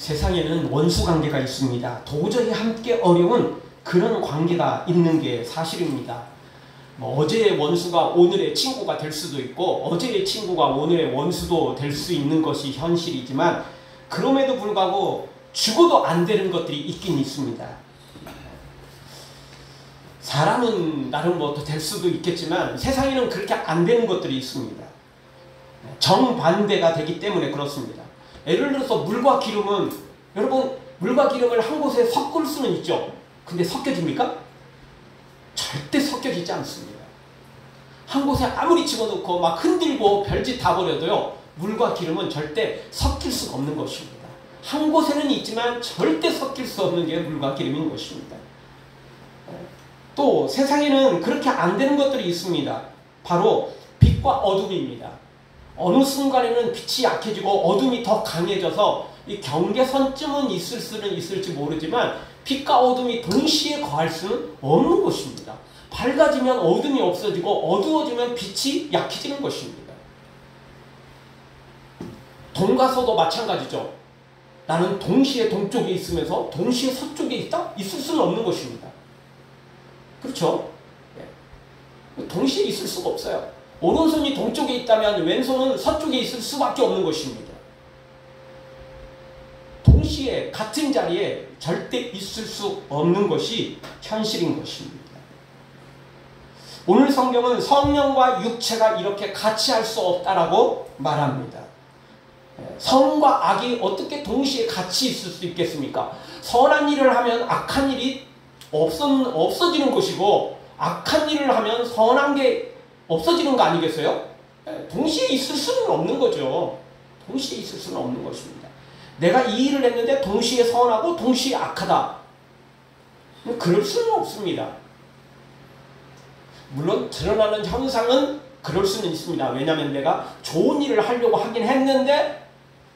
세상에는 원수 관계가 있습니다. 도저히 함께 어려운 그런 관계가 있는 게 사실입니다. 어제의 원수가 오늘의 친구가 될 수도 있고 어제의 친구가 오늘의 원수도 될 수 있는 것이 현실이지만 그럼에도 불구하고 죽어도 안 되는 것들이 있긴 있습니다. 사람은 나름 뭐 될 수도 있겠지만 세상에는 그렇게 안 되는 것들이 있습니다. 정반대가 되기 때문에 그렇습니다. 예를 들어서 물과 기름은 여러분 물과 기름을 한 곳에 섞을 수는 있죠. 근데 섞여집니까? 절대 섞여지지 않습니다. 한 곳에 아무리 집어넣고 막 흔들고 별짓 다 버려도요. 물과 기름은 절대 섞일 수가 없는 것입니다. 한 곳에는 있지만 절대 섞일 수 없는 게 물과 기름인 것입니다. 또 세상에는 그렇게 안 되는 것들이 있습니다. 바로 빛과 어둠입니다. 어느 순간에는 빛이 약해지고 어둠이 더 강해져서 이 경계선쯤은 있을 수는 있을지 모르지만 빛과 어둠이 동시에 거할 수는 없는 것입니다. 밝아지면 어둠이 없어지고 어두워지면 빛이 약해지는 것입니다. 동과 서도 마찬가지죠. 나는 동시에 동쪽에 있으면서 동시에 서쪽에 있다? 있을 수는 없는 것입니다. 그렇죠? 동시에 있을 수가 없어요. 오른손이 동쪽에 있다면 왼손은 서쪽에 있을 수밖에 없는 것입니다. 동시에 같은 자리에 절대 있을 수 없는 것이 현실인 것입니다. 오늘 성경은 성령과 육체가 이렇게 같이 할 수 없다라고 말합니다. 선과 악이 어떻게 동시에 같이 있을 수 있겠습니까? 선한 일을 하면 악한 일이 없어지는 것이고 악한 일을 하면 선한 게 없어지는 거 아니겠어요? 동시에 있을 수는 없는 거죠. 동시에 있을 수는 없는 것입니다. 내가 이 일을 했는데 동시에 선하고 동시에 악하다. 그럴 수는 없습니다. 물론 드러나는 현상은 그럴 수는 있습니다. 왜냐하면 내가 좋은 일을 하려고 하긴 했는데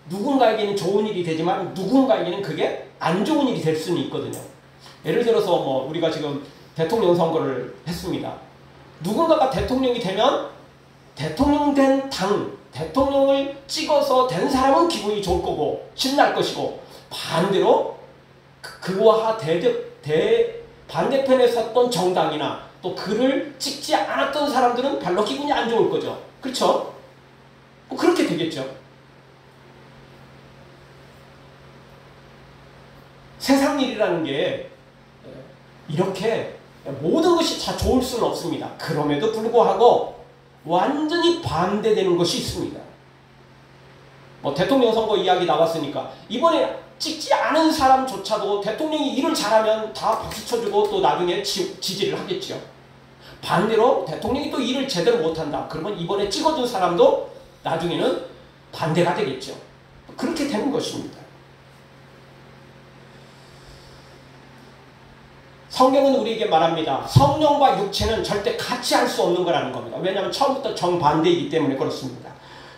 누군가에게는 좋은 일이 되지만 누군가에게는 그게 안 좋은 일이 될 수는 있거든요. 예를 들어서 우리가 지금 대통령 선거를 했습니다. 누군가가 대통령이 되면 대통령 된 대통령을 찍어서 된 사람은 기분이 좋을 거고 신날 것이고 반대로 그와 반대편에 섰던 정당이나 또 그를 찍지 않았던 사람들은 별로 기분이 안 좋을 거죠. 그렇죠? 그렇게 되겠죠. 세상 일이라는 게 이렇게 모든 것이 다 좋을 수는 없습니다. 그럼에도 불구하고 완전히 반대되는 것이 있습니다. 대통령 선거 이야기 나왔으니까 이번에 찍지 않은 사람조차도 대통령이 일을 잘하면 다 박수 쳐주고 또 나중에 지지를 하겠죠. 반대로 대통령이 또 일을 제대로 못한다. 그러면 이번에 찍어준 사람도 나중에는 반대가 되겠죠. 그렇게 되는 것입니다. 성경은 우리에게 말합니다. 성령과 육체는 절대 같이 할 수 없는 거라는 겁니다. 왜냐하면 처음부터 정반대이기 때문에 그렇습니다.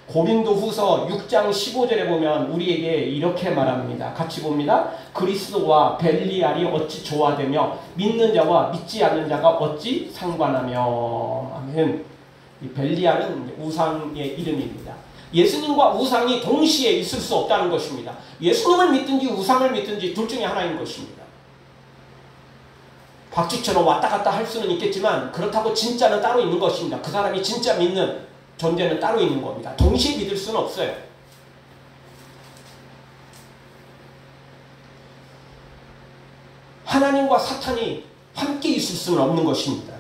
고린도후서 6장 15절에 보면 우리에게 이렇게 말합니다. 같이 봅니다. 그리스도와 벨리알이 어찌 조화되며 믿는 자와 믿지 않는 자가 어찌 상관하며. 아멘. 이 벨리알은 우상의 이름입니다. 예수님과 우상이 동시에 있을 수 없다는 것입니다. 예수님을 믿든지 우상을 믿든지 둘 중에 하나인 것입니다. 박쥐처럼 왔다 갔다 할 수는 있겠지만 그렇다고 진짜는 따로 있는 것입니다. 그 사람이 진짜 믿는 존재는 따로 있는 겁니다. 동시에 믿을 수는 없어요. 하나님과 사탄이 함께 있을 수는 없는 것입니다.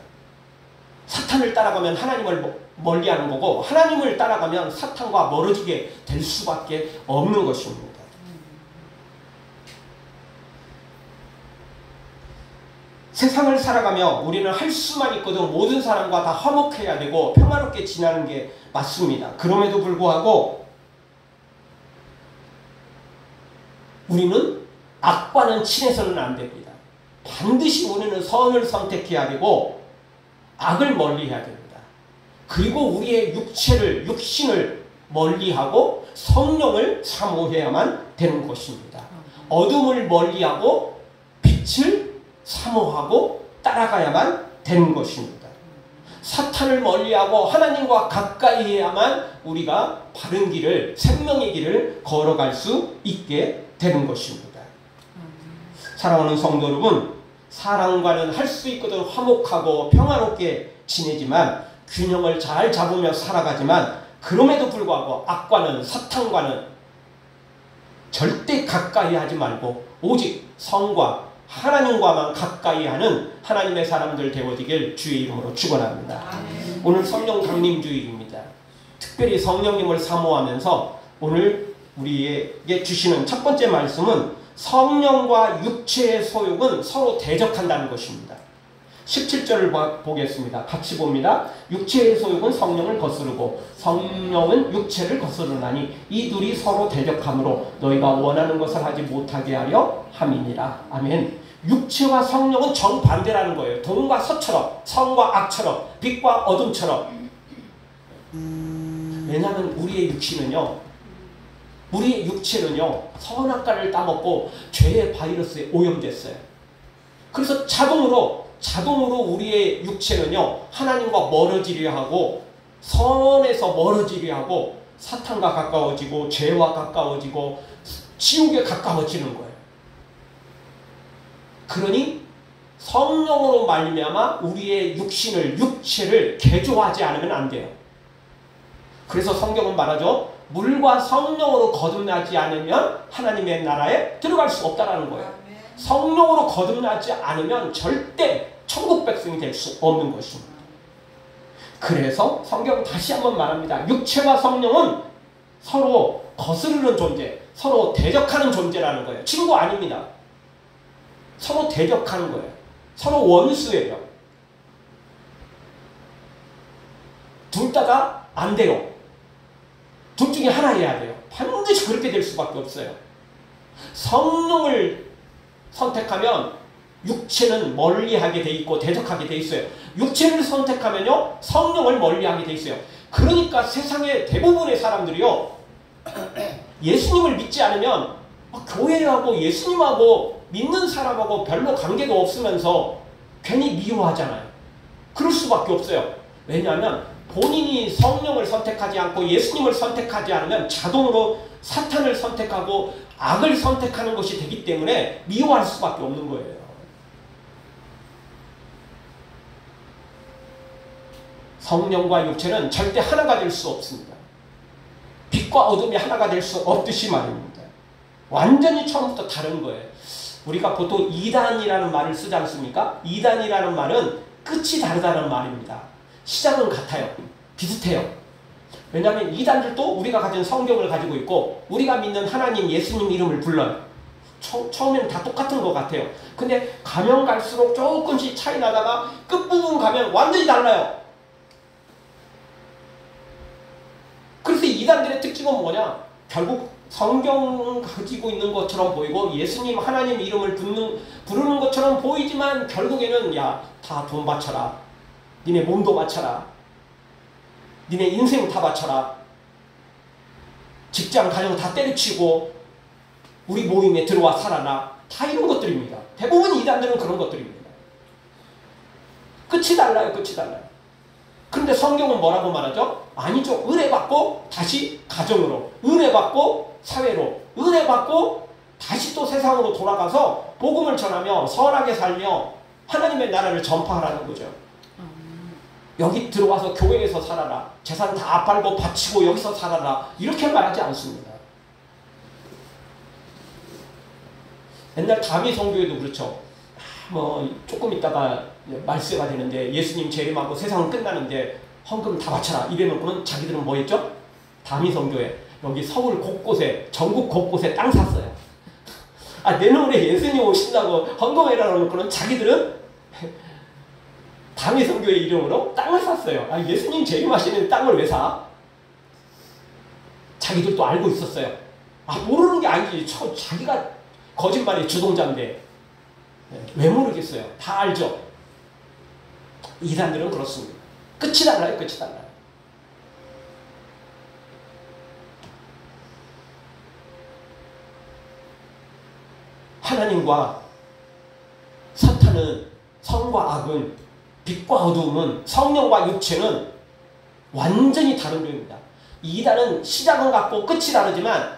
사탄을 따라가면 하나님을 멀리하는 거고 하나님을 따라가면 사탄과 멀어지게 될 수밖에 없는 것입니다. 세상을 살아가며 우리는 할 수만 있거든 모든 사람과 다 화목해야 되고 평화롭게 지내는 게 맞습니다. 그럼에도 불구하고 우리는 악과는 친해서는 안 됩니다. 반드시 우리는 선을 선택해야 되고 악을 멀리해야 됩니다. 그리고 우리의 육신을 멀리하고 성령을 사모해야만 되는 것입니다. 어둠을 멀리하고 빛을 사모하고 따라가야만 되는 것입니다. 사탄을 멀리하고 하나님과 가까이 해야만 우리가 바른 길을, 생명의 길을 걸어갈 수 있게 되는 것입니다. 사랑하는 성도 여러분, 사람과는 할 수 있거든 화목하고 평화롭게 지내지만 균형을 잘 잡으며 살아가지만 그럼에도 불구하고 악과는, 사탄과는 절대 가까이 하지 말고 오직 성과 하나님과만 가까이 하는 하나님의 사람들 되어지길 주의 이름으로 축원합니다. 오늘 성령 강림주일입니다. 특별히 성령님을 사모하면서 오늘 우리에게 주시는 첫 번째 말씀은 성령과 육체의 소욕은 서로 대적한다는 것입니다. 17절을 보겠습니다. 같이 봅니다. 육체의 소욕은 성령을 거스르고 성령은 육체를 거스르나니 이 둘이 서로 대적하므로 너희가 원하는 것을 하지 못하게 하려 함이니라. 아멘. 육체와 성령은 정반대라는 거예요. 동과 서처럼, 성과 악처럼, 빛과 어둠처럼. 왜냐하면 우리의 육체는요 선악과를 따먹고 죄의 바이러스에 오염됐어요. 그래서 자동으로 우리의 육체는요 하나님과 멀어지려 하고 선에서 멀어지려 하고 사탄과 가까워지고 죄와 가까워지고 지옥에 가까워지는 거예요. 그러니 성령으로 말미암아 우리의 육체를 개조하지 않으면 안 돼요. 그래서 성경은 말하죠. 물과 성령으로 거듭나지 않으면 하나님의 나라에 들어갈 수 없다라는 거예요. 성령으로 거듭나지 않으면 절대 천국 백성이 될 수 없는 것입니다. 그래서 성경은 다시 한번 말합니다. 육체와 성령은 서로 거스르는 존재, 서로 대적하는 존재라는 거예요. 친구 아닙니다. 서로 대적하는 거예요. 서로 원수예요. 둘 다가 안 돼요. 둘 중에 하나여야 돼요. 반드시 그렇게 될 수밖에 없어요. 성령을 선택하면 육체는 멀리하게 돼 있고 대적하게 돼 있어요. 육체를 선택하면요 성령을 멀리하게 돼 있어요. 그러니까 세상의 대부분의 사람들이요 예수님을 믿지 않으면 교회하고 예수님하고 믿는 사람하고 별로 관계도 없으면서 괜히 미워하잖아요. 그럴 수밖에 없어요. 왜냐하면 본인이 성령을 선택하지 않고 예수님을 선택하지 않으면 자동으로 사탄을 선택하고 악을 선택하는 것이 되기 때문에 미워할 수밖에 없는 거예요. 성령과 육체는 절대 하나가 될 수 없습니다. 빛과 어둠이 하나가 될 수 없듯이 말입니다. 완전히 처음부터 다른 거예요. 우리가 보통 이단이라는 말을 쓰지 않습니까? 이단이라는 말은 끝이 다르다는 말입니다. 시작은 같아요. 비슷해요. 왜냐하면 이단들도 우리가 가진 성경을 가지고 있고 우리가 믿는 하나님 예수님 이름을 불러요. 처음에는 다 똑같은 것 같아요. 근데 가면 갈수록 조금씩 차이 나다가 끝부분 가면 완전히 달라요. 그래서 이단들의 특징은 뭐냐? 결국 성경 가지고 있는 것처럼 보이고 예수님 하나님 이름을 부르는 것처럼 보이지만 결국에는 야, 다 돈 바쳐라. 니네 몸도 바쳐라. 니네 인생 다 바쳐라. 직장 가정 다 때려치고 우리 모임에 들어와 살아라. 다 이런 것들입니다. 대부분 이단들은 그런 것들입니다. 끝이 달라요. 끝이 달라요. 그런데 성경은 뭐라고 말하죠? 아니죠. 은혜 받고 다시 가정으로, 은혜 받고 사회로, 은혜 받고 다시 또 세상으로 돌아가서 복음을 전하며 선하게 살며 하나님의 나라를 전파하라는 거죠. 여기 들어와서 교회에서 살아라. 재산 다 팔고 바치고 여기서 살아라. 이렇게 말하지 않습니다. 옛날 다미 선교회도 그렇죠. 조금 있다가 말세가 되는데 예수님 재림하고 세상은 끝나는데 헌금 다 바쳐라. 이래놓고는 자기들은 뭐 했죠? 다미 선교회. 여기 서울 곳곳에 전국 곳곳에 땅 샀어요. 내년에 예수님 오신다고 헌금해라 놓고는 자기들은 다미 선교의 이름으로 땅을 샀어요. 예수님 재림하시는 땅을 왜 사? 자기들도 알고 있었어요. 모르는 게 아니지. 자기가 거짓말의 주동자인데 왜 모르겠어요? 다 알죠. 이단들은 그렇습니다. 끝이 달라요. 끝이 달라요. 하나님과 사탄은, 성과 악은 빛과 어두움은 성령과 육체는 완전히 다른 종입니다. 이단은 시작은 같고 끝이 다르지만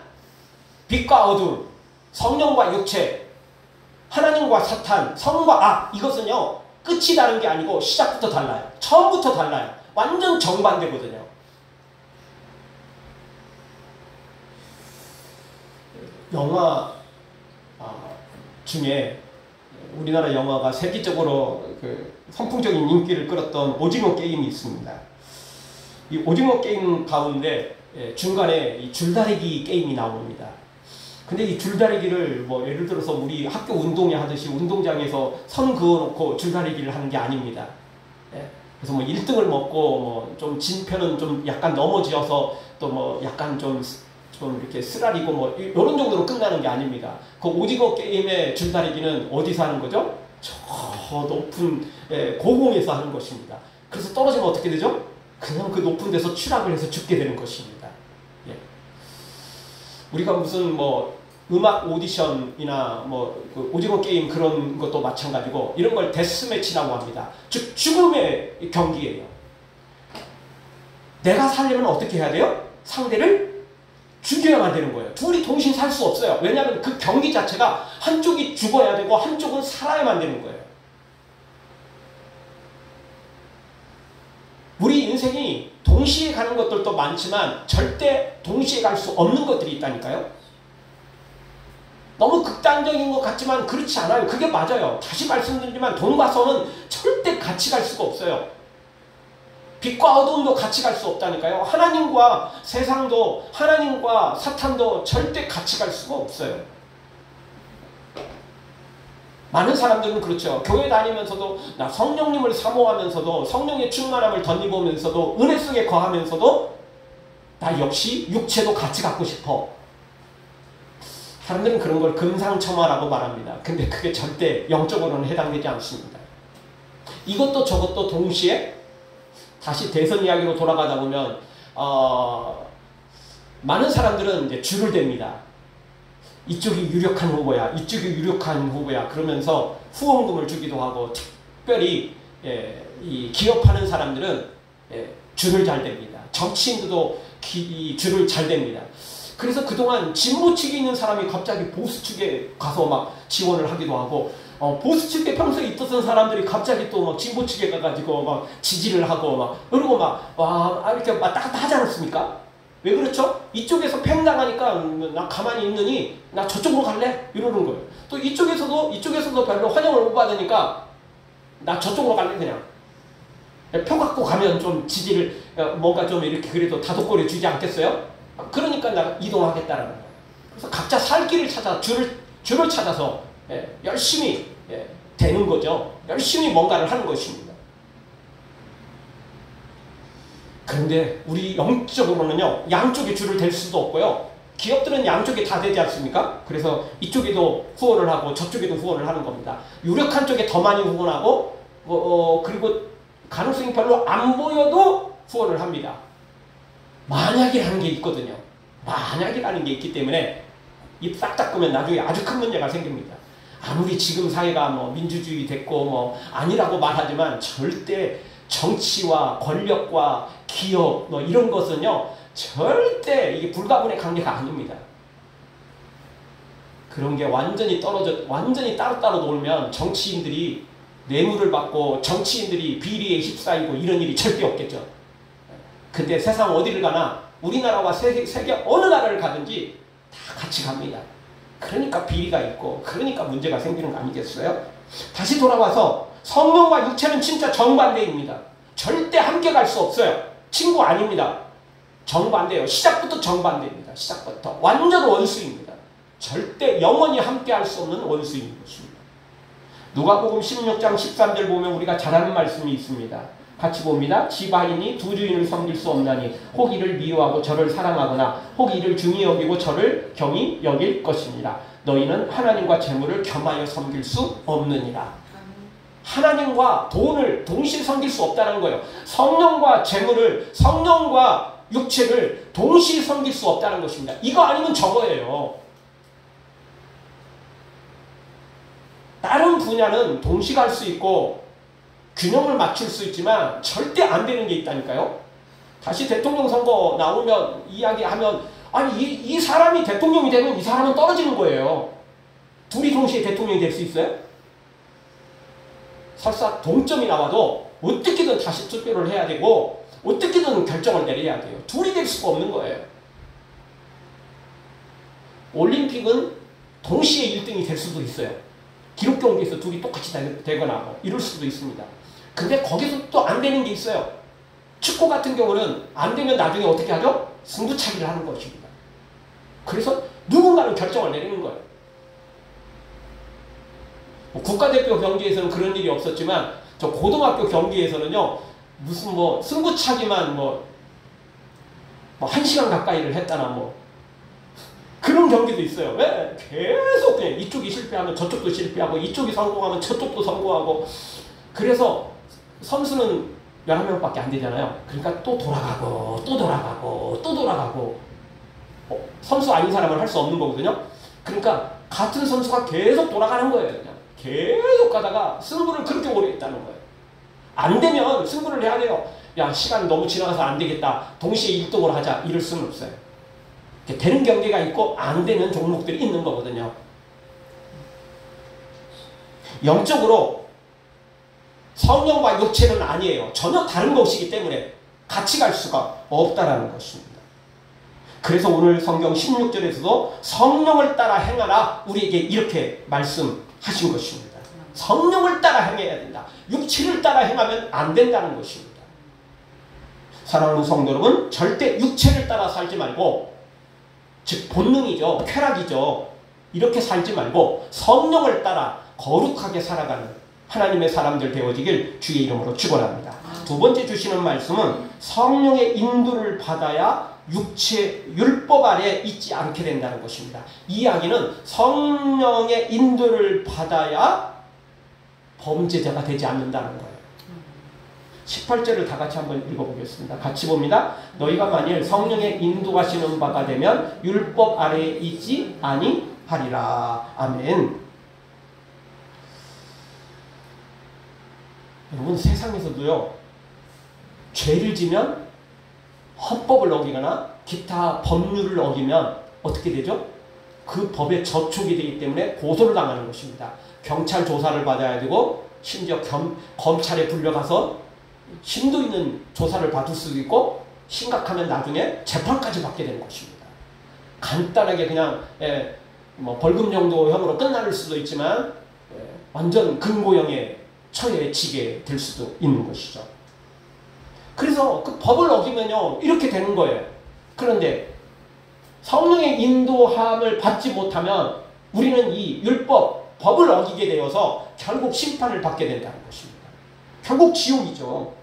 빛과 어두움, 성령과 육체, 하나님과 사탄, 선과 악, 이것은요 끝이 다른 게 아니고 시작부터 달라요. 처음부터 달라요. 완전 정반대거든요. 영화 중에 우리나라 영화가 세계적으로 선풍적인 인기를 끌었던 오징어 게임이 있습니다. 이 오징어 게임 가운데 중간에 이 줄다리기 게임이 나옵니다. 근데 이 줄다리기를 뭐 예를 들어서 우리 학교 운동회 하듯이 운동장에서 선 그어놓고 줄다리기를 하는 게 아닙니다. 그래서 뭐 1등을 먹고 뭐 좀 진 편은 좀 약간 넘어지어서 또 뭐 약간 좀 이렇게 쓰라리고 뭐 이런 정도로 끝나는 게 아닙니다. 그 오징어 게임의 줄다리기는 어디서 하는 거죠? 저 높은 고공에서 하는 것입니다. 그래서 떨어지면 어떻게 되죠? 그냥 그 높은 데서 추락을 해서 죽게 되는 것입니다. 예. 우리가 무슨 뭐 음악 오디션이나 그 오징어 게임 그런 것도 마찬가지고 이런 걸 데스매치라고 합니다. 즉 죽음의 경기예요. 내가 살려면 어떻게 해야 돼요? 상대를 죽여야만 되는 거예요. 둘이 동시에 살 수 없어요. 왜냐하면 그 경기 자체가 한쪽이 죽어야 되고 한쪽은 살아야만 되는 거예요. 우리 인생이 동시에 가는 것들도 많지만 절대 동시에 갈 수 없는 것들이 있다니까요. 너무 극단적인 것 같지만 그렇지 않아요. 그게 맞아요. 다시 말씀드리지만 돈과 선은 절대 같이 갈 수가 없어요. 빛과 어두움도 같이 갈 수 없다니까요. 하나님과 세상도 하나님과 사탄도 절대 같이 갈 수가 없어요. 많은 사람들은 그렇죠. 교회 다니면서도 나 성령님을 사모하면서도 성령의 충만함을 덧입으면서도 은혜 속에 거하면서도 나 역시 육체도 같이 갖고 싶어. 사람들은 그런 걸 금상첨화라고 말합니다. 근데 그게 절대 영적으로는 해당되지 않습니다. 이것도 저것도 동시에 다시 대선 이야기로 돌아가다 보면 많은 사람들은 이제 줄을 댑니다. 이쪽이 유력한 후보야, 이쪽이 유력한 후보야 그러면서 후원금을 주기도 하고 특별히 이 기업하는 사람들은 줄을 잘 댑니다. 정치인들도 줄을 잘 댑니다. 그래서 그동안 진보 측에 있는 사람이 갑자기 보수 측에 가서 막 지원을 하기도 하고 보수 측에 평소에 있었던 사람들이 갑자기 또 막 진보 측에 가가지고 막 지지를 하고 막 그러고 막 이렇게 왔다 갔다 하지 않았습니까? 왜 그렇죠? 이쪽에서 팽당하니까 나 가만히 있느니 나 저쪽으로 갈래? 이러는 거예요. 또 이쪽에서도 별로 환영을 못 받으니까 나 저쪽으로 갈래 그냥. 표 갖고 가면 좀 지지를 뭔가 좀 이렇게 그래도 다독거려 주지 않겠어요? 그러니까 내가 이동하겠다라는 거예요. 그래서 각자 살 길을 찾아 줄을 찾아서 열심히 되는 거죠. 열심히 뭔가를 하는 것입니다. 그런데 우리 영적으로는요. 양쪽에 줄을 댈 수도 없고요. 기업들은 양쪽에 다 되지 않습니까? 그래서 이쪽에도 후원을 하고 저쪽에도 후원을 하는 겁니다. 유력한 쪽에 더 많이 후원하고 그리고 가능성이 별로 안 보여도 후원을 합니다. 만약이라는 게 있거든요. 만약이라는 게 있기 때문에 입 싹 닦으면 나중에 아주 큰 문제가 생깁니다. 아무리 지금 사회가 뭐 민주주의 됐고 뭐 아니라고 말하지만 절대 정치와 권력과 기업 뭐 이런 것은요 절대 이게 불가분의 관계가 아닙니다. 그런 게 완전히 따로따로 놀면 정치인들이 뇌물을 받고 정치인들이 비리에 휩싸이고 이런 일이 절대 없겠죠. 근데 세상 어디를 가나 우리나라와 세계 어느 나라를 가든지 다 같이 갑니다. 그러니까 비리가 있고 그러니까 문제가 생기는 거 아니겠어요? 다시 돌아와서 성령과 육체는 진짜 정반대입니다. 절대 함께 갈 수 없어요. 친구 아닙니다. 정반대예요. 시작부터 정반대입니다. 시작부터 완전 원수입니다. 절대 영원히 함께 할 수 없는 원수인 것입니다. 누가복음 16장 13절 보면 우리가 잘 아는 말씀이 있습니다. 같이 봅니다. 지바인이 두 주인을 섬길 수 없나니 혹 이를 미워하고 저를 사랑하거나 혹 이를 중히 여기고 저를 경히 여길 것입니다. 너희는 하나님과 재물을 겸하여 섬길 수 없느니라. 하나님과 돈을 동시에 섬길 수 없다는 거예요. 성령과 재물을, 성령과 육체를 동시에 섬길 수 없다는 것입니다. 이거 아니면 저거예요. 다른 분야는 동시에 갈 수 있고 균형을 맞출 수 있지만 절대 안 되는 게 있다니까요. 다시 대통령 선거 나오면 이야기하면 아니 이 사람이 대통령이 되면 이 사람은 떨어지는 거예요. 둘이 동시에 대통령이 될 수 있어요? 설사 동점이 나와도 어떻게든 다시 투표를 해야 되고 어떻게든 결정을 내려야 돼요. 둘이 될 수가 없는 거예요. 올림픽은 동시에 1등이 될 수도 있어요. 기록 경기에서 둘이 똑같이 되거나 뭐 이럴 수도 있습니다. 근데 거기서 또 안 되는 게 있어요. 축구 같은 경우는 안 되면 나중에 어떻게 하죠? 승부차기를 하는 것입니다. 그래서 누군가는 결정을 내리는 거예요. 뭐 국가대표 경기에서는 그런 일이 없었지만 저 고등학교 경기에서는요 무슨 뭐 승부차기만 뭐 1시간 가까이를 했다나 뭐 그런 경기도 있어요. 왜? 계속 그냥 이쪽이 실패하면 저쪽도 실패하고 이쪽이 성공하면 저쪽도 성공하고 그래서 선수는 11명밖에 안 되잖아요. 그러니까 또 돌아가고 또 돌아가고 또 돌아가고 선수 아닌 사람은 할 수 없는 거거든요. 그러니까 같은 선수가 계속 돌아가는 거예요. 그냥 계속 가다가 승부를 그렇게 오래 했다는 거예요. 안 되면 승부를 해야 돼요. 야 시간 너무 지나가서 안 되겠다. 동시에 1등으로 하자. 이럴 수는 없어요. 되는 경기가 있고 안 되는 종목들이 있는 거거든요. 영적으로 성령과 육체는 아니에요. 전혀 다른 것이기 때문에 같이 갈 수가 없다라는 것입니다. 그래서 오늘 성경 16절에서도 성령을 따라 행하라 우리에게 이렇게 말씀하신 것입니다. 성령을 따라 행해야 된다. 육체를 따라 행하면 안 된다는 것입니다. 사랑하는 성도 여러분, 절대 육체를 따라 살지 말고 즉 본능이죠. 쾌락이죠. 이렇게 살지 말고 성령을 따라 거룩하게 살아가는 하나님의 사람들 되어지길 주의 이름으로 축원합니다. 두 번째 주시는 말씀은 성령의 인도를 받아야 육체 율법 아래 있지 않게 된다는 것입니다. 이 이야기는 성령의 인도를 받아야 범죄자가 되지 않는다는 거예요. 18절을 다 같이 한번 읽어보겠습니다. 같이 봅니다. 너희가 만일 성령의 인도하시는 바가 되면 율법 아래에 있지 아니하리라. 아멘. 여러분 세상에서도요 죄를 지면 헌법을 어기거나 기타 법률을 어기면 어떻게 되죠? 그 법에 저촉이 되기 때문에 고소를 당하는 것입니다. 경찰 조사를 받아야 되고 심지어 검찰에 불려가서 심도 있는 조사를 받을 수도 있고 심각하면 나중에 재판까지 받게 되는 것입니다. 간단하게 그냥 뭐 벌금 정도형으로 끝날 수도 있지만 완전 금고형에 처해지게 될 수도 있는 것이죠. 그래서 그 법을 어기면요 이렇게 되는 거예요. 그런데 성령의 인도함을 받지 못하면 우리는 이 율법, 법을 어기게 되어서 결국 심판을 받게 된다는 것입니다. 결국 지옥이죠.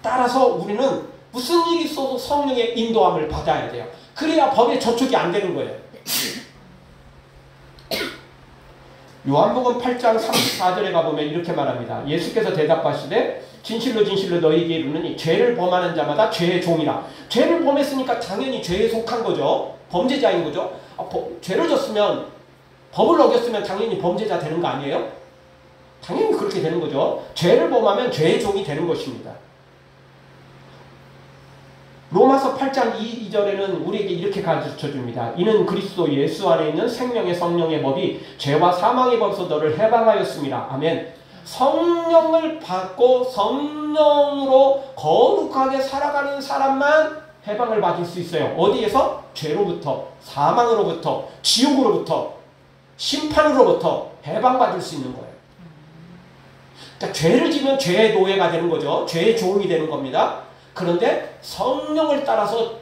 따라서 우리는 무슨 일이 있어도 성령의 인도함을 받아야 돼요. 그래야 법에 저촉이 안 되는 거예요. 요한복음 8장 34절에 가보면 이렇게 말합니다. 예수께서 대답하시되 진실로 진실로 너희에게 이르노니 죄를 범하는 자마다 죄의 종이라. 죄를 범했으니까 당연히 죄에 속한 거죠. 범죄자인 거죠. 죄를 졌으면 법을 어겼으면 당연히 범죄자 되는 거 아니에요? 당연히 그렇게 되는 거죠. 죄를 범하면 죄의 종이 되는 것입니다. 로마서 8장 2절에는 우리에게 이렇게 가르쳐줍니다. 이는 그리스도 예수 안에 있는 생명의 성령의 법이 죄와 사망의 법에서 너를 해방하였습니다. 아멘. 성령을 받고 성령으로 거룩하게 살아가는 사람만 해방을 받을 수 있어요. 어디에서? 죄로부터, 사망으로부터, 지옥으로부터, 심판으로부터 해방받을 수 있는 거예요. 그러니까 죄를 지면 죄의 노예가 되는 거죠. 죄의 종이 되는 겁니다. 그런데 성령을 따라서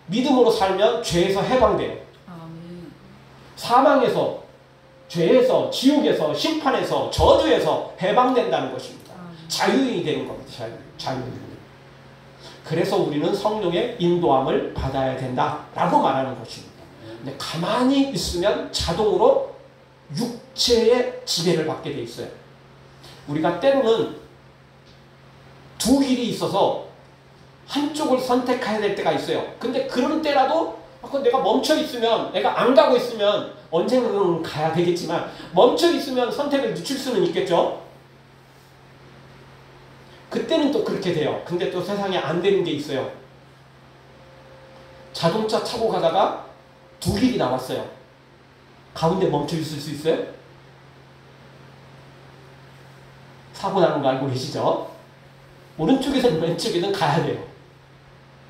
믿음으로 살면 죄에서 해방돼요. 사망에서, 죄에서, 지옥에서, 심판에서, 저주에서 해방된다는 것입니다. 자유인이 되는 겁니다. 자유인. 그래서 우리는 성령의 인도함을 받아야 된다라고 말하는 것입니다. 근데 가만히 있으면 자동으로 육체의 지배를 받게 돼 있어요. 우리가 때로는 두 길이 있어서 한쪽을 선택해야 될 때가 있어요. 근데 그런 때라도 내가 멈춰 있으면, 내가 안 가고 있으면 언젠가는 가야 되겠지만 멈춰 있으면 선택을 늦출 수는 있겠죠. 그때는 또 그렇게 돼요. 근데 또 세상에 안 되는 게 있어요. 자동차 타고 가다가 두 길이 나왔어요. 가운데 멈춰 있을 수 있어요? 사고 나는 거 알고 계시죠? 오른쪽에서는 왼쪽에는 가야 돼요.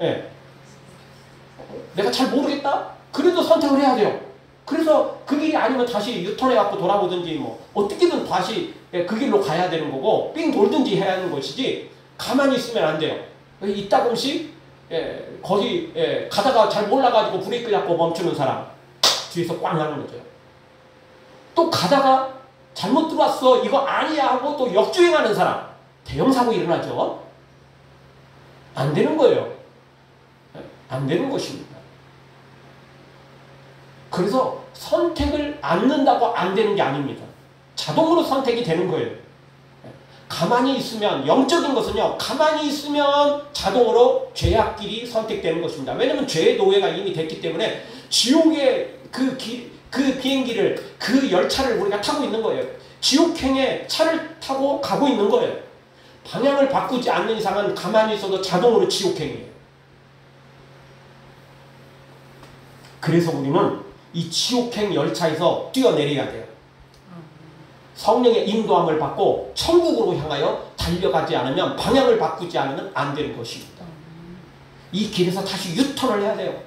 예. 내가 잘 모르겠다? 그래도 선택을 해야 돼요. 그래서 그 길이 아니면 다시 유턴해갖고 돌아보든지 뭐 어떻게든 다시 그 길로 가야 되는 거고 삥 돌든지 해야 하는 것이지 가만히 있으면 안 돼요. 이따금씩 거기 가다가 잘 몰라가지고 브레이크 잡고 멈추는 사람 뒤에서 꽝 하는 거죠. 또 가다가 잘못 들어왔어 이거 아니야 하고 또 역주행하는 사람 대형 사고 일어나죠. 안 되는 거예요. 안 되는 것입니다. 그래서 선택을 안 는다고 안 되는 게 아닙니다. 자동으로 선택이 되는 거예요. 가만히 있으면 영적인 것은요. 가만히 있으면 자동으로 죄악길이 선택되는 것입니다. 왜냐하면 죄의 노예가 이미 됐기 때문에 지옥의 그 비행기를 그 열차를 우리가 타고 있는 거예요. 지옥행에 차를 타고 가고 있는 거예요. 방향을 바꾸지 않는 이상은 가만히 있어도 자동으로 지옥행이에요. 그래서 우리는 이 지옥행 열차에서 뛰어내려야 돼요. 성령의 인도함을 받고 천국으로 향하여 달려가지 않으면 방향을 바꾸지 않으면 안 되는 것입니다. 이 길에서 다시 유턴을 해야 돼요.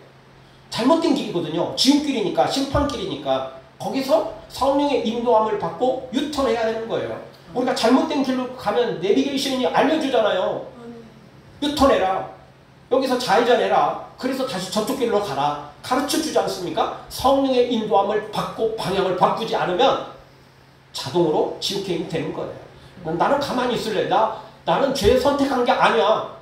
잘못된 길이거든요. 지옥길이니까 심판길이니까 거기서 성령의 인도함을 받고 유턴해야 되는 거예요. 우리가 잘못된 길로 가면 내비게이션이 알려주잖아요. 유턴해라. 여기서 좌회전해라. 그래서 다시 저쪽 길로 가라. 가르쳐주지 않습니까? 성령의 인도함을 받고 방향을 바꾸지 않으면 자동으로 지옥행이 되는 거예요. 나는 가만히 있을래. 나는 죄 선택한 게 아니야.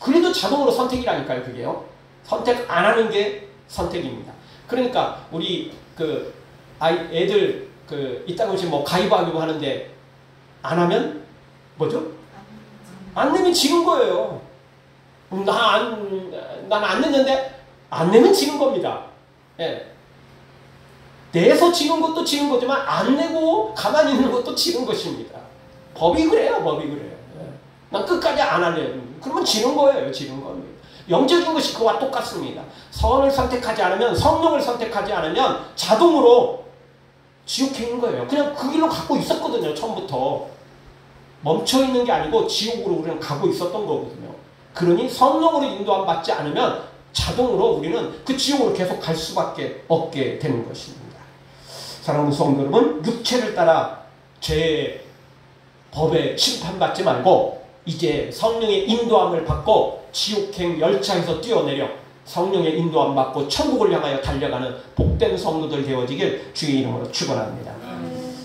그래도 자동으로 선택이라니까요. 그게요. 선택 안 하는 게 선택입니다. 그러니까 우리 애들 이따금씩 뭐 가위바위보 하는데 안 하면 뭐죠? 안 내면 지는 거예요. 난 안 냈는데 안 내면 지는 겁니다. 예. 내서 지는 것도 지는 거지만 안 내고 가만히 있는 것도 지는 것입니다. 법이 그래요. 법이 그래요. 예. 난 끝까지 안 할래요. 그러면 지는 거예요. 지는 겁니다. 영적인 것이 그와 똑같습니다. 선을 선택하지 않으면 성령을 선택하지 않으면 자동으로 지옥행인 거예요. 그냥 그 길로 가고 있었거든요. 처음부터. 멈춰있는 게 아니고 지옥으로 우리는 가고 있었던 거거든요. 그러니 성령으로 인도함 받지 않으면 자동으로 우리는 그 지옥으로 계속 갈 수밖에 없게 되는 것입니다. 사랑하는 성도 여러분, 육체를 따라 죄의 법에 심판받지 말고 이제 성령의 인도함을 받고 지옥행 열차에서 뛰어내려 성령의 인도함 받고 천국을 향하여 달려가는 복된 성도들 되어지길 주의 이름으로 축원합니다.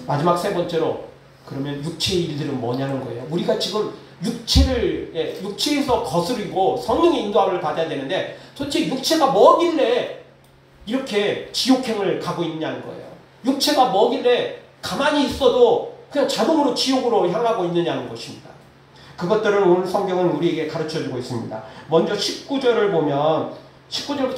마지막 세 번째로 그러면 육체의 일들은 뭐냐는 거예요. 우리가 지금 육체에서 거스르고 성령의 인도함을 받아야 되는데 도대체 육체가 뭐길래 이렇게 지옥행을 가고 있냐는 거예요. 육체가 뭐길래 가만히 있어도 그냥 자동으로 지옥으로 향하고 있느냐는 것입니다. 그것들을 오늘 성경은 우리에게 가르쳐주고 있습니다. 먼저 19절을 보면 19절부터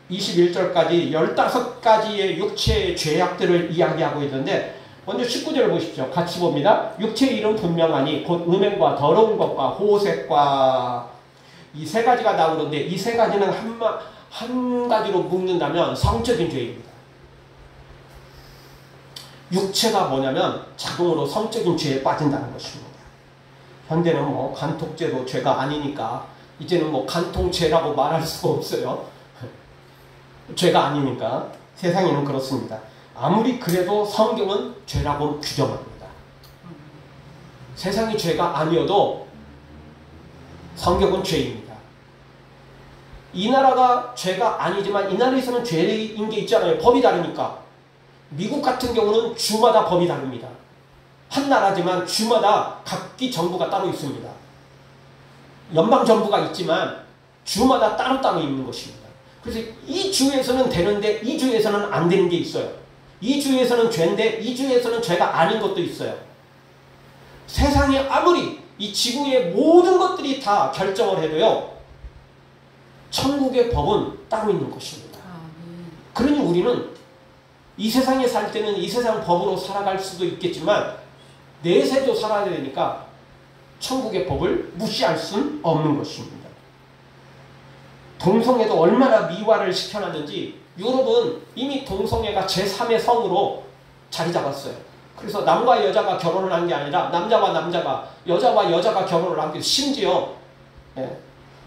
21절까지 15가지의 육체의 죄악들을 이야기하고 있는데 먼저 19절을 보십시오. 같이 봅니다. 육체의 일은 분명하니 곧 음행과 더러운 것과 호색과 이 세 가지가 나오는데 이 세 가지는 한 가지로 묶는다면 성적인 죄입니다. 육체가 뭐냐면 자동으로 성적인 죄에 빠진다는 것입니다. 현대는 뭐 간통죄도 죄가 아니니까 이제는 뭐 간통죄라고 말할 수가 없어요. 죄가 아니니까 세상에는 그렇습니다. 아무리 그래도 성경은 죄라고 규정합니다. 세상이 죄가 아니어도 성경은 죄입니다. 이 나라가 죄가 아니지만 이 나라에서는 죄인 게 있잖아요. 법이 다르니까. 미국 같은 경우는 주마다 법이 다릅니다. 한 나라지만 주마다 각기 정부가 따로 있습니다. 연방정부가 있지만 주마다 따로따로 있는 것입니다. 그래서 이 주에서는 되는데 이 주에서는 안 되는 게 있어요. 이 주에서는 죄인데 이 주에서는 죄가 아닌 것도 있어요. 세상에 아무리 이 지구의 모든 것들이 다 결정을 해도요. 천국의 법은 따로 있는 것입니다. 그러니 우리는 이 세상에 살 때는 이 세상 법으로 살아갈 수도 있겠지만 내세도 살아야 되니까 천국의 법을 무시할 수는 없는 것입니다. 동성애도 얼마나 미화를 시켜놨는지 유럽은 이미 동성애가 제3의 성으로 자리 잡았어요. 그래서 남과 여자가 결혼을 한 게 아니라 남자와 남자가, 여자와 여자가 결혼을 하고 심지어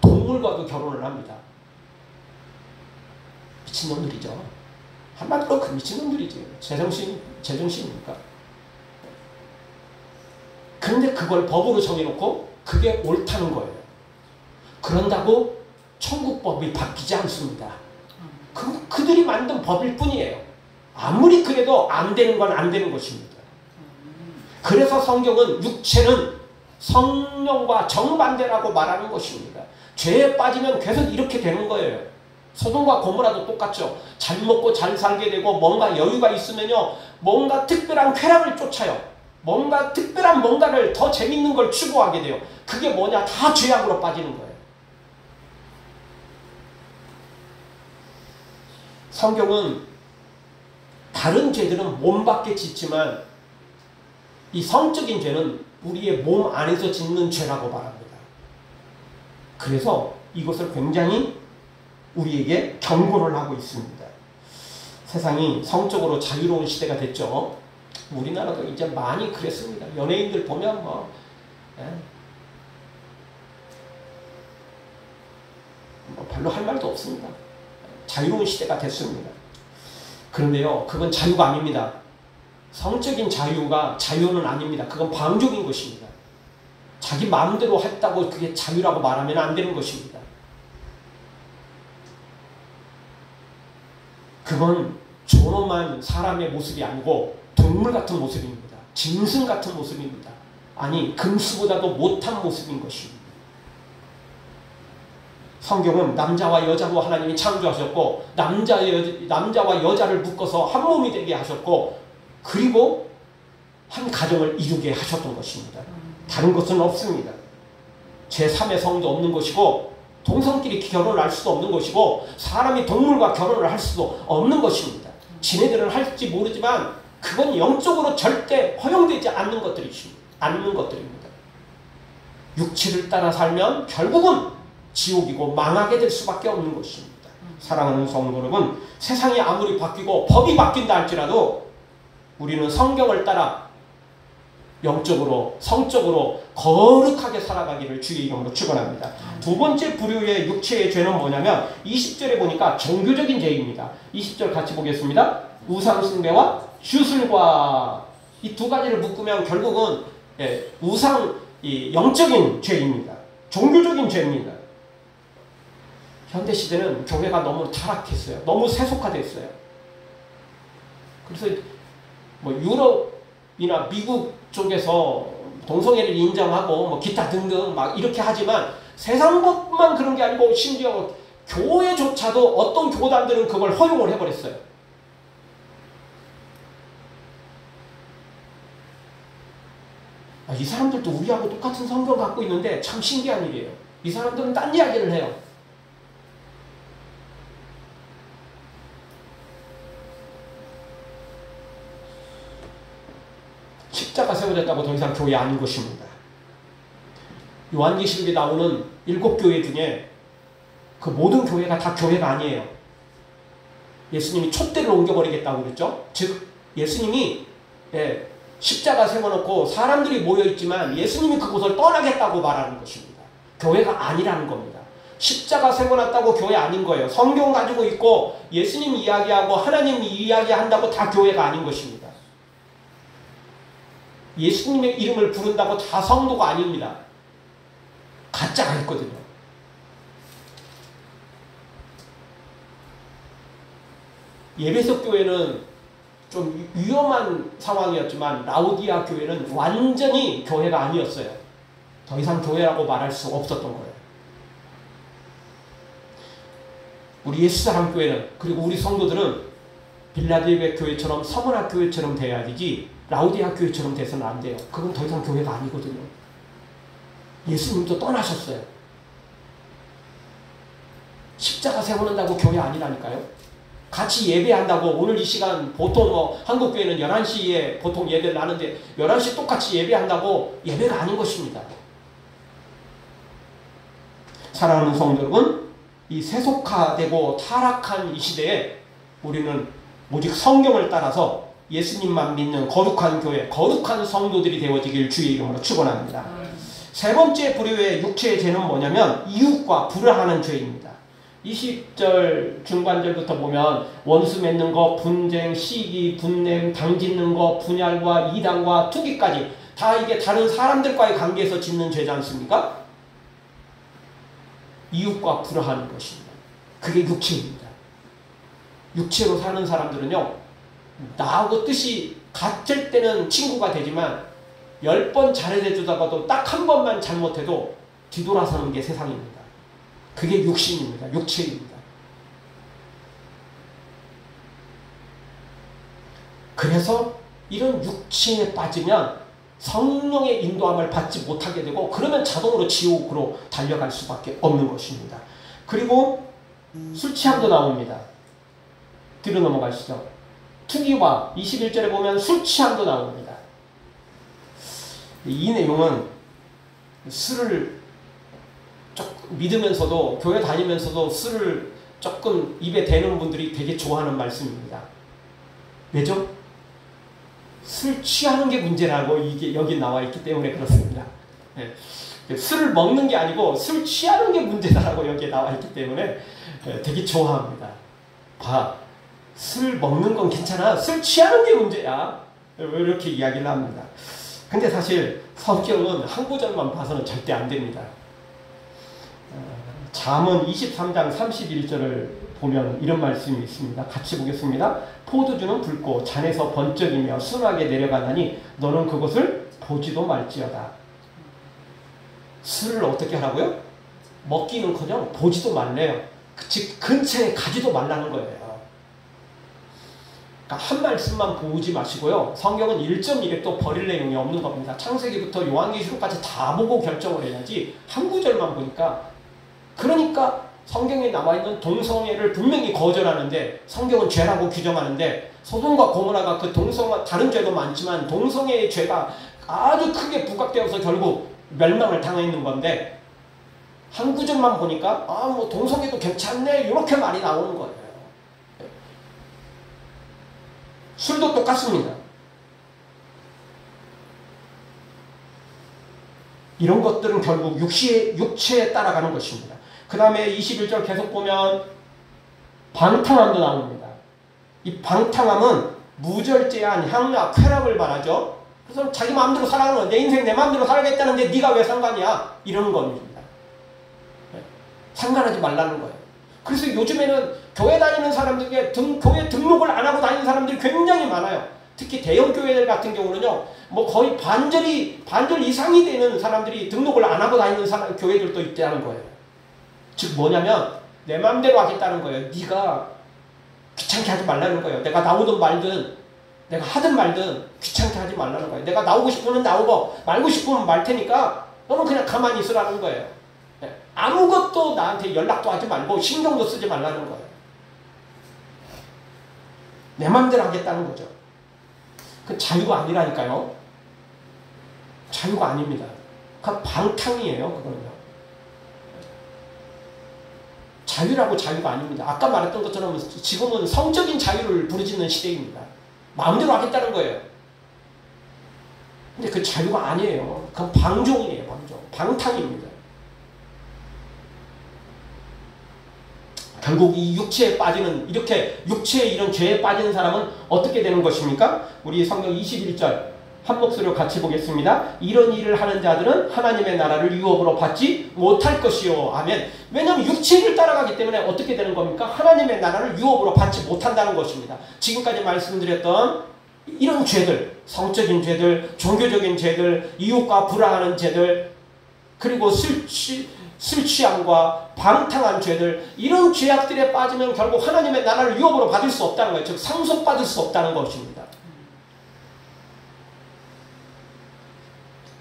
동물과도 결혼을 합니다. 미친놈들이죠. 한마디로 그 미친놈들이지. 제정신입니까? 그런데 그걸 법으로 정해놓고 그게 옳다는 거예요. 그런다고 천국법이 바뀌지 않습니다. 그들이 만든 법일 뿐이에요. 아무리 그래도 안 되는 건 안 되는 것입니다. 그래서 성경은 육체는 성령과 정반대라고 말하는 것입니다. 죄에 빠지면 계속 이렇게 되는 거예요. 소돔과 고모라도 똑같죠. 잘 먹고 잘 살게 되고 뭔가 여유가 있으면요, 뭔가 특별한 쾌락을 쫓아요. 뭔가 특별한 뭔가를 더 재밌는 걸 추구하게 돼요. 그게 뭐냐? 다 죄악으로 빠지는 거예요. 성경은 다른 죄들은 몸 밖에 짓지만 이 성적인 죄는 우리의 몸 안에서 짓는 죄라고 말합니다. 그래서 이것을 굉장히 우리에게 경고를 하고 있습니다. 세상이 성적으로 자유로운 시대가 됐죠. 우리나라도 이제 많이 그랬습니다. 연예인들 보면 뭐 별로 할 말도 없습니다. 자유로운 시대가 됐습니다. 그런데요, 그건 자유가 아닙니다. 성적인 자유가 자유는 아닙니다. 그건 방종인 것입니다. 자기 마음대로 했다고 그게 자유라고 말하면 안 되는 것입니다. 그건 존엄한 사람의 모습이 아니고 동물 같은 모습입니다. 짐승 같은 모습입니다. 아니, 금수보다도 못한 모습인 것입니다. 성경은 남자와 여자로 하나님이 창조하셨고 남자와 여자를 묶어서 한 몸이 되게 하셨고 그리고 한 가정을 이루게 하셨던 것입니다. 다른 것은 없습니다. 제3의 성도 없는 것이고 동성끼리 결혼을 할 수도 없는 것이고 사람이 동물과 결혼을 할 수도 없는 것입니다. 지네들은 할지 모르지만 그건 영적으로 절대 허용되지 않는 것들입니다. 육체를 따라 살면 결국은 지옥이고 망하게 될 수밖에 없는 것입니다. 사랑하는 성도 여러분, 세상이 아무리 바뀌고 법이 바뀐다 할지라도 우리는 성경을 따라 영적으로 성적으로 거룩하게 살아가기를 주의 이름으로 축원합니다. 두 번째 부류의 육체의 죄는 뭐냐면 20절에 보니까 종교적인 죄입니다. 20절 같이 보겠습니다. 우상 숭배와 주술과 이 두 가지를 묶으면 결국은 영적인 죄입니다. 종교적인 죄입니다. 현대시대는 교회가 너무 타락했어요. 너무 세속화됐어요. 그래서 뭐 유럽이나 미국 쪽에서 동성애를 인정하고 뭐 기타 등등 막 이렇게 하지만 세상 것만 그런 게 아니고 심지어 교회조차도 어떤 교단들은 그걸 허용을 해버렸어요. 이 사람들도 우리하고 똑같은 성경 갖고 있는데 참 신기한 일이에요. 이 사람들은 딴 이야기를 해요. 십자가 세워졌다고 더 이상 교회 아닌 것입니다. 요한계시록에 나오는 7교회 중에 그 모든 교회가 다 교회가 아니에요. 예수님이 촛대를 옮겨버리겠다고 그랬죠. 즉 예수님이 십자가 세워놓고 사람들이 모여있지만 예수님이 그곳을 떠나겠다고 말하는 것입니다. 교회가 아니라는 겁니다. 십자가 세워놨다고 교회 아닌 거예요. 성경 가지고 있고 예수님 이야기하고 하나님 이야기한다고 다 교회가 아닌 것입니다. 예수님의 이름을 부른다고 다 성도가 아닙니다. 가짜가 있거든요. 예배석 교회는 좀 위험한 상황이었지만 라우디아 교회는 완전히 교회가 아니었어요. 더 이상 교회라고 말할 수 없었던 거예요. 우리 예수사랑 교회는 그리고 우리 성도들은 빌라델비아 교회처럼 서머나 교회처럼 돼야 되지 라우디아 교회처럼 돼서는 안 돼요. 그건 더 이상 교회가 아니거든요. 예수님도 떠나셨어요. 십자가 세워놓는다고 교회 아니라니까요. 같이 예배한다고 오늘 이 시간 보통 한국교회는 11시에 보통 예배를 하는데 11시 똑같이 예배한다고 예배가 아닌 것입니다. 사랑하는 성도 여러분, 이 세속화되고 타락한 이 시대에 우리는 오직 성경을 따라서 예수님만 믿는 거룩한 교회, 거룩한 성도들이 되어지길 주의 이름으로 축원합니다. 세 번째 불의의 육체의 죄는 뭐냐면 이웃과 불화하는 죄입니다. 20절 중반절부터 보면 원수 맺는 거, 분쟁, 시기, 분냄, 당짓는 거, 분열과 이단과 투기까지 다 이게 다른 사람들과의 관계에서 짓는 죄지 않습니까? 이웃과 불화하는 것입니다. 그게 육체입니다. 육체로 사는 사람들은요, 나하고 뜻이 같을 때는 친구가 되지만 10번 잘해주다가도 딱 한 번만 잘못해도 뒤돌아서는 게 세상입니다. 그게 육신입니다. 육체입니다. 그래서 이런 육체에 빠지면 성령의 인도함을 받지 못하게 되고, 그러면 자동으로 지옥으로 달려갈 수밖에 없는 것입니다. 그리고 술 취함도 나옵니다. 뒤로 넘어가시죠. 투기와 21절에 보면 술 취함도 나옵니다. 이 내용은 술을 조금 믿으면서도, 교회 다니면서도 술을 조금 입에 대는 분들이 되게 좋아하는 말씀입니다. 왜죠? 술 취하는 게 문제라고 이게 여기 나와 있기 때문에 그렇습니다. 네. 술을 먹는 게 아니고 술 취하는 게 문제다라고 여기에 나와 있기 때문에 되게 좋아합니다. 봐, 술 먹는 건 괜찮아. 술 취하는 게 문제야. 이렇게 이야기를 합니다. 근데 사실 성경은 한 구절만 봐서는 절대 안 됩니다. 잠언 23장 31절을 보면 이런 말씀이 있습니다. 같이 보겠습니다. 포도주는 붉고 잔에서 번쩍이며 순하게 내려가나니 너는 그것을 보지도 말지어다. 술을 어떻게 하라고요? 먹기는커녕 보지도 말래요. 즉 근처에 가지도 말라는 거예요. 그러니까 한 말씀만 보지 마시고요. 성경은 1.2획도 버릴 내용이 없는 겁니다. 창세기부터 요한계시록까지 다 보고 결정을 해야지 한 구절만 보니까. 그러니까 성경에 나와있는 동성애를 분명히 거절하는데 성경은 죄라고 규정하는데, 소돔과 고모라가 그 동성애, 다른 죄도 많지만 동성애의 죄가 아주 크게 부각되어서 결국 멸망을 당했는 건데, 한 구절만 보니까 뭐 동성애도 괜찮네 이렇게 말이 나오는 거예요. 술도 똑같습니다. 이런 것들은 결국 육체에 따라가는 것입니다. 그 다음에 21절 계속 보면 방탕함도 나옵니다. 이 방탕함은 무절제한 향락, 쾌락을 말하죠. 그래서 자기 마음대로 살아가는 거야. 내 인생 내 마음대로 살아야겠다는데 네가 왜 상관이야? 이런 겁니다. 상관하지 말라는 거예요. 그래서 요즘에는 교회 다니는 사람들에게 교회 등록을 안 하고 다니는 사람들이 굉장히 많아요. 특히 대형 교회들 같은 경우는요, 뭐 거의 반절 이상이 되는 사람들이 등록을 안 하고 다니는 교회들도 있다는 거예요. 즉 뭐냐면 내 마음대로 하겠다는 거예요. 네가 귀찮게 하지 말라는 거예요. 내가 나오든 말든, 내가 하든 말든 귀찮게 하지 말라는 거예요. 내가 나오고 싶으면 나오고 말고 싶으면 말 테니까 너는 그냥 가만히 있으라는 거예요. 아무것도 나한테 연락도 하지 말고 신경도 쓰지 말라는 거예요. 내 마음대로 하겠다는 거죠. 그 자유가 아니라니까요. 자유가 아닙니다. 그 방탕이에요. 그거는요. 자유라고 자유가 아닙니다. 아까 말했던 것처럼 지금은 성적인 자유를 부르짖는 시대입니다. 마음대로 하겠다는 거예요. 근데 그 자유가 아니에요. 그건 방종이에요. 방종. 방탕입니다. 결국 이 육체에 빠지는, 이렇게 육체에 이런 죄에 빠지는 사람은 어떻게 되는 것입니까? 우리 성경 21절 한 목소리로 같이 보겠습니다. 이런 일을 하는 자들은 하나님의 나라를 유업으로 받지 못할 것이요. 아멘. 왜냐하면 육체를 따라가기 때문에 어떻게 되는 겁니까? 하나님의 나라를 유업으로 받지 못한다는 것입니다. 지금까지 말씀드렸던 이런 죄들, 성적인 죄들, 종교적인 죄들, 이웃과 불화하는 죄들, 그리고 술 취함과 방탕한 죄들, 이런 죄악들에 빠지면 결국 하나님의 나라를 유업으로 받을 수 없다는 거예요. 즉 상속받을 수 없다는 것입니다.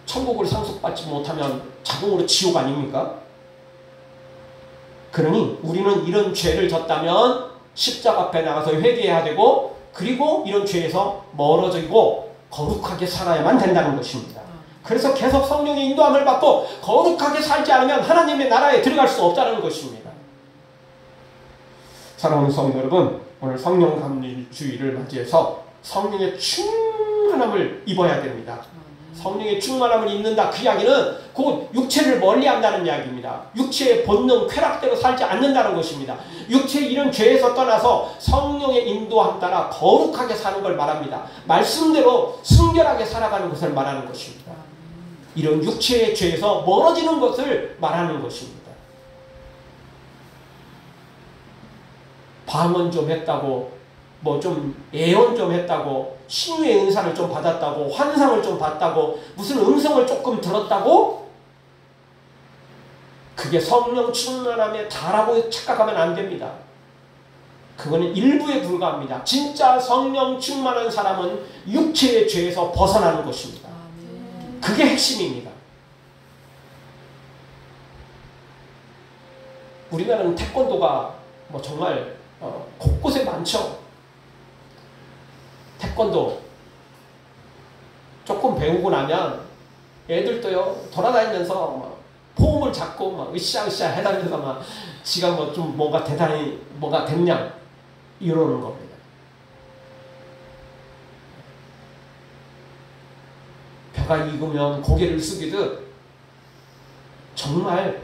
천국을 상속받지 못하면 자동으로 지옥 아닙니까? 그러니 우리는 이런 죄를 졌다면 십자가 앞에 나가서 회개해야 되고, 그리고 이런 죄에서 멀어지고 거룩하게 살아야만 된다는 것입니다. 그래서 계속 성령의 인도함을 받고 거룩하게 살지 않으면 하나님의 나라에 들어갈 수 없다는 것입니다. 사랑하는 성도 여러분, 오늘 성령 감리주의를 맞이해서 성령의 충만함을 입어야 됩니다. 성령의 충만함을 입는다. 그 이야기는 곧 육체를 멀리한다는 이야기입니다. 육체의 본능, 쾌락대로 살지 않는다는 것입니다. 육체의 이런 죄에서 떠나서 성령의 인도함 따라 거룩하게 사는 걸 말합니다. 말씀대로 순결하게 살아가는 것을 말하는 것입니다. 이런 육체의 죄에서 멀어지는 것을 말하는 것입니다. 방언 좀 했다고, 뭐 좀 예언 좀 했다고, 신유의 은사를 좀 받았다고, 환상을 좀 봤다고, 무슨 음성을 조금 들었다고, 그게 성령 충만함에 다라고 착각하면 안 됩니다. 그거는 일부에 불과합니다. 진짜 성령 충만한 사람은 육체의 죄에서 벗어나는 것입니다. 그게 핵심입니다. 우리나라는 태권도가 뭐 정말 곳곳에 많죠. 태권도 조금 배우고 나면 애들도요, 돌아다니면서 막 폼을 잡고 막 으쌰으쌰 해다니면서 막 지가 뭐 좀 뭔가 대단히 뭐가 됐냐 이러는 겁니다. 벼가 익으면 고개를 숙이듯 정말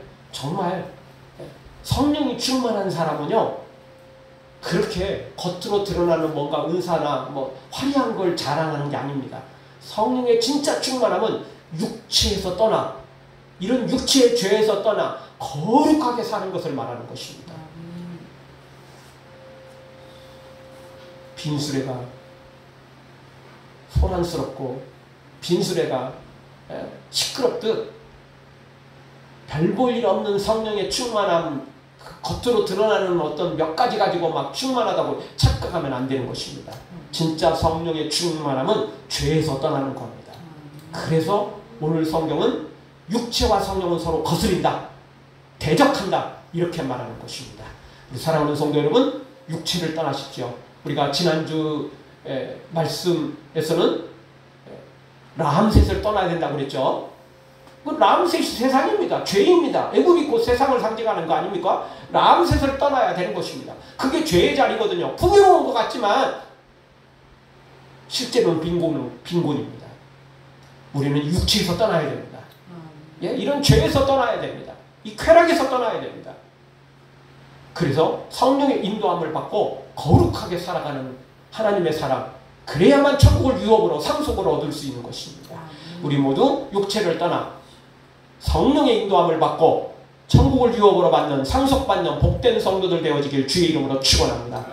성령이 충만한 사람은요, 그렇게 겉으로 드러나는 뭔가 은사나 뭐 화려한 걸 자랑하는 게 아닙니다. 성령의 진짜 충만함은 육체에서 떠나, 이런 육체의 죄에서 떠나 거룩하게 사는 것을 말하는 것입니다. 빈수레가 소란스럽고 빈수레가 시끄럽듯 별 볼 일 없는 성령의 충만함, 겉으로 드러나는 어떤 몇 가지 가지고 막 충만하다고 착각하면 안 되는 것입니다. 진짜 성령의 충만함은 죄에서 떠나는 겁니다. 그래서 오늘 성경은 육체와 성령은 서로 거스린다, 대적한다, 이렇게 말하는 것입니다. 우리 사랑하는 성도 여러분, 육체를 떠나십시오. 우리가 지난주 말씀에서는 라암셋을 떠나야 된다고 그랬죠. 그 라암셋이 세상입니다. 죄입니다. 애굽이 곧 세상을 상징하는 거 아닙니까? 라암셋을 떠나야 되는 것입니다. 그게 죄의 자리거든요. 풍요로운 것 같지만 실제로는 빈곤입니다. 우리는 육체에서 떠나야 됩니다. 예, 이런 죄에서 떠나야 됩니다. 이 쾌락에서 떠나야 됩니다. 그래서 성령의 인도함을 받고 거룩하게 살아가는 하나님의 사랑, 그래야만 천국을 유업으로 상속으로 얻을 수 있는 것입니다. 우리 모두 육체를 떠나 성령의 인도함을 받고 천국을 유업으로 받는 상속받는 복된 성도들 되어지길 주의 이름으로 축원합니다.